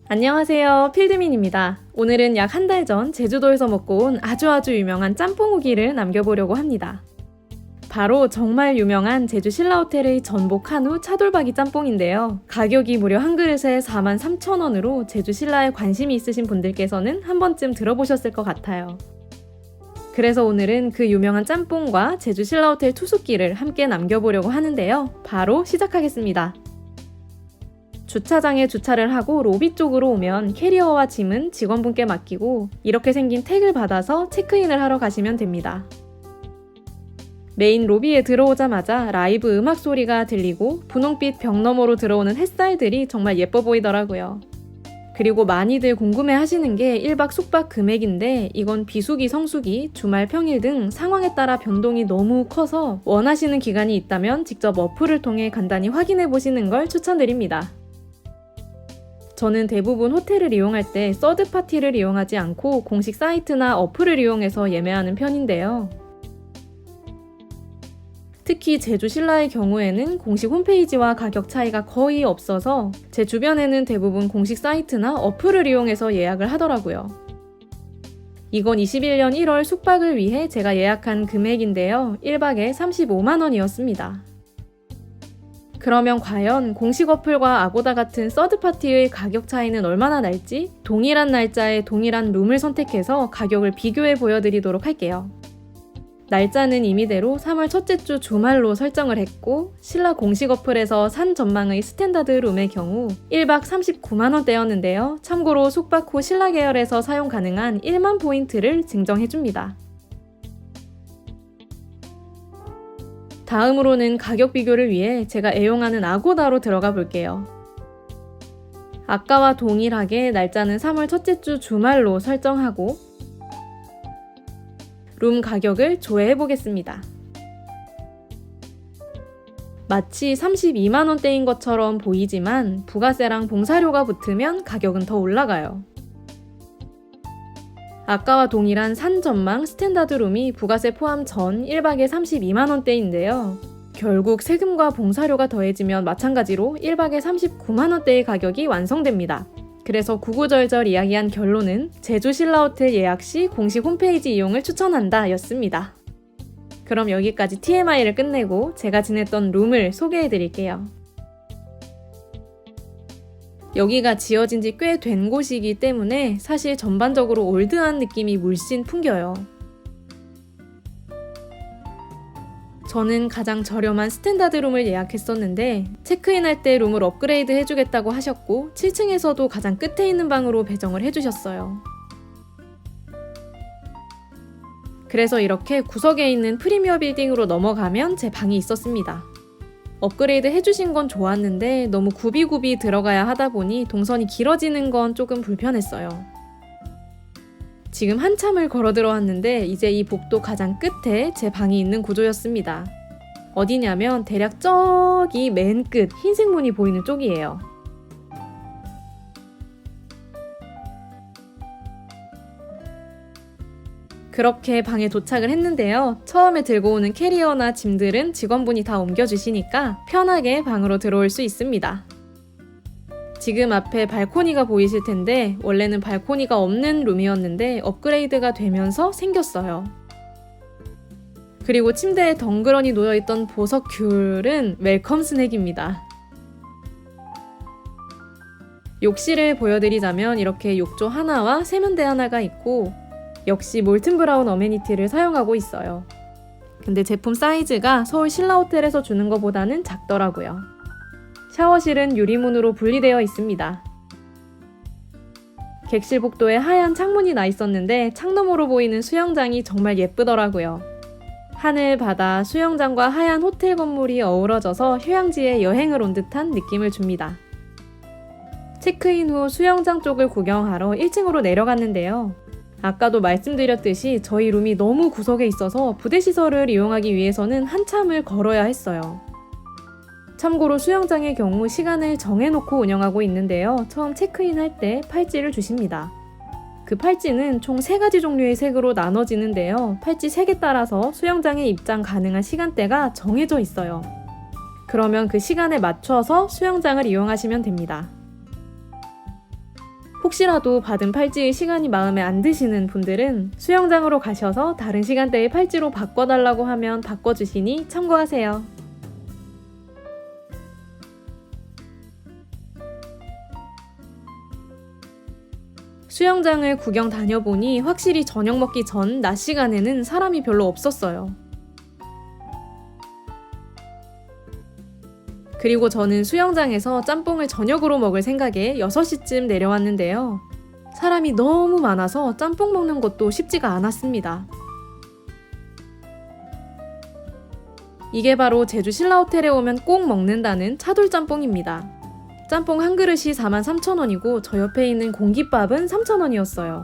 안녕하세요, 필드민입니다. 오늘은 약 한 달 전 제주도에서 먹고 온 아주 유명한 짬뽕 후기를 남겨보려고 합니다. 바로 정말 유명한 제주 신라호텔의 전복 한우 차돌박이 짬뽕인데요. 가격이 무려 한 그릇에 43,000원으로 제주 신라에 관심이 있으신 분들께서는 한 번쯤 들어보셨을 것 같아요. 그래서 오늘은 그 유명한 짬뽕과 제주 신라호텔 투숙기를 함께 남겨보려고 하는데요. 바로 시작하겠습니다. 주차장에 주차를 하고 로비 쪽으로 오면 캐리어와 짐은 직원분께 맡기고 이렇게 생긴 택을 받아서 체크인을 하러 가시면 됩니다. 메인 로비에 들어오자마자 라이브 음악 소리가 들리고 분홍빛 벽 너머로 들어오는 햇살들이 정말 예뻐 보이더라고요. 그리고 많이들 궁금해 하시는 게 1박 숙박 금액인데 이건 비수기, 성수기, 주말, 평일 등 상황에 따라 변동이 너무 커서 원하시는 기간이 있다면 직접 어플을 통해 간단히 확인해 보시는 걸 추천드립니다. 저는 대부분 호텔을 이용할 때 서드파티를 이용하지 않고 공식 사이트나 어플을 이용해서 예매하는 편인데요. 특히 제주 신라의 경우에는 공식 홈페이지와 가격 차이가 거의 없어서 제 주변에는 대부분 공식 사이트나 어플을 이용해서 예약을 하더라고요. 이건 21년 1월 숙박을 위해 제가 예약한 금액인데요. 1박에 35만원이었습니다. 그러면 과연 공식 어플과 아고다 같은 서드파티의 가격 차이는 얼마나 날지 동일한 날짜에 동일한 룸을 선택해서 가격을 비교해 보여드리도록 할게요. 날짜는 임의대로 3월 첫째 주 주말로 설정을 했고 신라 공식 어플에서 산 전망의 스탠다드 룸의 경우 1박 39만원대였는데요. 참고로 숙박 후 신라 계열에서 사용 가능한 1만 포인트를 증정해줍니다. 다음으로는 가격 비교를 위해 제가 애용하는 아고다로 들어가 볼게요. 아까와 동일하게 날짜는 3월 첫째 주 주말로 설정하고 룸 가격을 조회해 보겠습니다. 마치 32만원대인 것처럼 보이지만 부가세랑 봉사료가 붙으면 가격은 더 올라가요. 아까와 동일한 산 전망 스탠다드 룸이 부가세 포함 전 1박에 32만원대인데요. 결국 세금과 봉사료가 더해지면 마찬가지로 1박에 39만원대의 가격이 완성됩니다. 그래서 구구절절 이야기한 결론은 제주 신라호텔 예약 시 공식 홈페이지 이용을 추천한다 였습니다. 그럼 여기까지 TMI를 끝내고 제가 지냈던 룸을 소개해 드릴게요. 여기가 지어진 지 꽤 된 곳이기 때문에 사실 전반적으로 올드한 느낌이 물씬 풍겨요. 저는 가장 저렴한 스탠다드 룸을 예약했었는데 체크인할 때 룸을 업그레이드 해주겠다고 하셨고 7층에서도 가장 끝에 있는 방으로 배정을 해주셨어요. 그래서 이렇게 구석에 있는 프리미어 빌딩으로 넘어가면 제 방이 있었습니다. 업그레이드 해주신 건 좋았는데 너무 굽이굽이 들어가야 하다 보니 동선이 길어지는 건 조금 불편했어요. 지금 한참을 걸어 들어왔는데 이제 이 복도 가장 끝에 제 방이 있는 구조였습니다. 어디냐면 대략 저기 맨 끝 흰색 문이 보이는 쪽이에요. 그렇게 방에 도착을 했는데요. 처음에 들고 오는 캐리어나 짐들은 직원분이 다 옮겨주시니까 편하게 방으로 들어올 수 있습니다. 지금 앞에 발코니가 보이실 텐데 원래는 발코니가 없는 룸이었는데 업그레이드가 되면서 생겼어요. 그리고 침대에 덩그러니 놓여있던 보석 귤은 웰컴 스낵입니다. 욕실을 보여드리자면 이렇게 욕조 하나와 세면대 하나가 있고 역시 몰튼 브라운 어메니티를 사용하고 있어요. 근데 제품 사이즈가 서울 신라호텔에서 주는 것보다는 작더라고요. 샤워실은 유리문으로 분리되어 있습니다. 객실 복도에 하얀 창문이 나 있었는데 창너머로 보이는 수영장이 정말 예쁘더라고요. 하늘, 바다, 수영장과 하얀 호텔 건물이 어우러져서 휴양지에 여행을 온 듯한 느낌을 줍니다. 체크인 후 수영장 쪽을 구경하러 1층으로 내려갔는데요. 아까도 말씀드렸듯이 저희 룸이 너무 구석에 있어서 부대시설을 이용하기 위해서는 한참을 걸어야 했어요. 참고로 수영장의 경우 시간을 정해놓고 운영하고 있는데요. 처음 체크인할 때 팔찌를 주십니다. 그 팔찌는 총 3가지 종류의 색으로 나눠지는데요. 팔찌 색에 따라서 수영장에 입장 가능한 시간대가 정해져 있어요. 그러면 그 시간에 맞춰서 수영장을 이용하시면 됩니다. 혹시라도 받은 팔찌의 시간이 마음에 안 드시는 분들은 수영장으로 가셔서 다른 시간대에 팔찌로 바꿔달라고 하면 바꿔주시니 참고하세요. 수영장을 구경 다녀보니 확실히 저녁 먹기 전 낮 시간에는 사람이 별로 없었어요. 그리고 저는 수영장에서 짬뽕을 저녁으로 먹을 생각에 6시쯤 내려왔는데요. 사람이 너무 많아서 짬뽕 먹는 것도 쉽지가 않았습니다. 이게 바로 제주 신라호텔에 오면 꼭 먹는다는 차돌짬뽕입니다. 짬뽕 한 그릇이 43,000원이고 저 옆에 있는 공깃밥은 3,000원이었어요.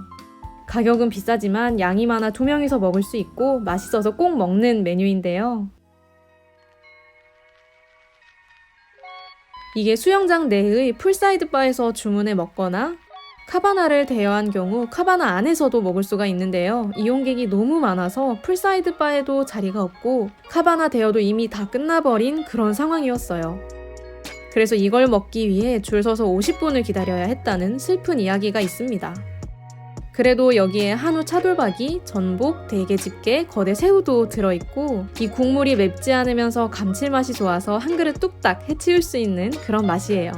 가격은 비싸지만 양이 많아 2명이서 먹을 수 있고 맛있어서 꼭 먹는 메뉴인데요. 이게 수영장 내의 풀사이드 바에서 주문해 먹거나 카바나를 대여한 경우 카바나 안에서도 먹을 수가 있는데요. 이용객이 너무 많아서 풀사이드 바에도 자리가 없고 카바나 대여도 이미 다 끝나버린 그런 상황이었어요. 그래서 이걸 먹기 위해 줄 서서 50분을 기다려야 했다는 슬픈 이야기가 있습니다. 그래도 여기에 한우 차돌박이, 전복, 대게 집게, 거대 새우도 들어있고 이 국물이 맵지 않으면서 감칠맛이 좋아서 한 그릇 뚝딱 해치울 수 있는 그런 맛이에요.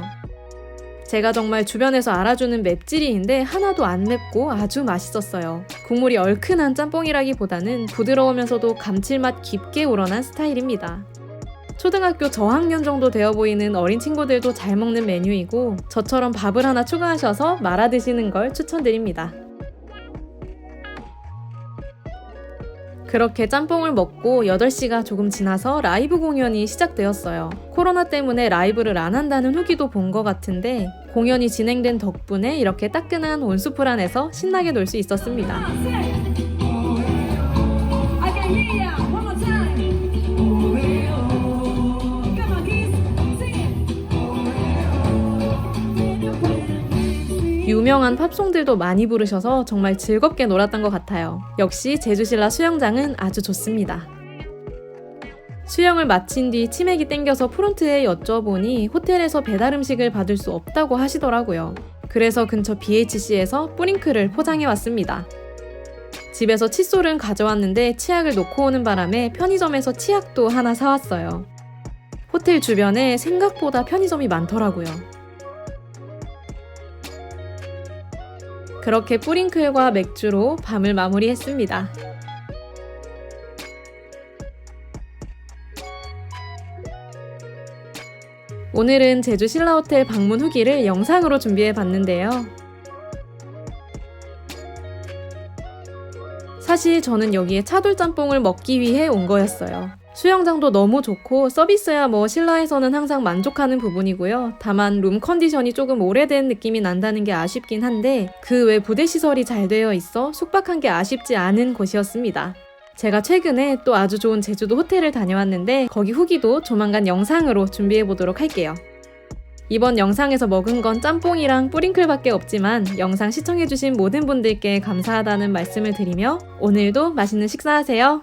제가 정말 주변에서 알아주는 맵찔이인데 하나도 안 맵고 아주 맛있었어요. 국물이 얼큰한 짬뽕이라기보다는 부드러우면서도 감칠맛 깊게 우러난 스타일입니다. 초등학교 저학년 정도 되어 보이는 어린 친구들도 잘 먹는 메뉴이고 저처럼 밥을 하나 추가하셔서 말아 드시는 걸 추천드립니다. 그렇게 짬뽕을 먹고 8시가 조금 지나서 라이브 공연이 시작되었어요. 코로나 때문에 라이브를 안 한다는 후기도 본 것 같은데 공연이 진행된 덕분에 이렇게 따끈한 온수풀 안에서 신나게 놀 수 있었습니다. 유명한 팝송들도 많이 부르셔서 정말 즐겁게 놀았던 것 같아요. 역시 제주신라 수영장은 아주 좋습니다. 수영을 마친 뒤 치맥이 땡겨서 프론트에 여쭤보니 호텔에서 배달 음식을 받을 수 없다고 하시더라고요. 그래서 근처 BHC에서 뿌링클을 포장해 왔습니다. 집에서 칫솔은 가져왔는데 치약을 놓고 오는 바람에 편의점에서 치약도 하나 사왔어요. 호텔 주변에 생각보다 편의점이 많더라고요. 그렇게 뿌링클과 맥주로 밤을 마무리했습니다. 오늘은 제주 신라호텔 방문 후기를 영상으로 준비해봤는데요. 사실 저는 여기에 차돌짬뽕을 먹기 위해 온 거였어요. 수영장도 너무 좋고 서비스야 뭐 신라에서는 항상 만족하는 부분이고요. 다만 룸 컨디션이 조금 오래된 느낌이 난다는 게 아쉽긴 한데 그 외 부대 시설이 잘 되어 있어 숙박한 게 아쉽지 않은 곳이었습니다. 제가 최근에 또 아주 좋은 제주도 호텔을 다녀왔는데 거기 후기도 조만간 영상으로 준비해보도록 할게요. 이번 영상에서 먹은 건 짬뽕이랑 뿌링클밖에 없지만 영상 시청해주신 모든 분들께 감사하다는 말씀을 드리며 오늘도 맛있는 식사하세요.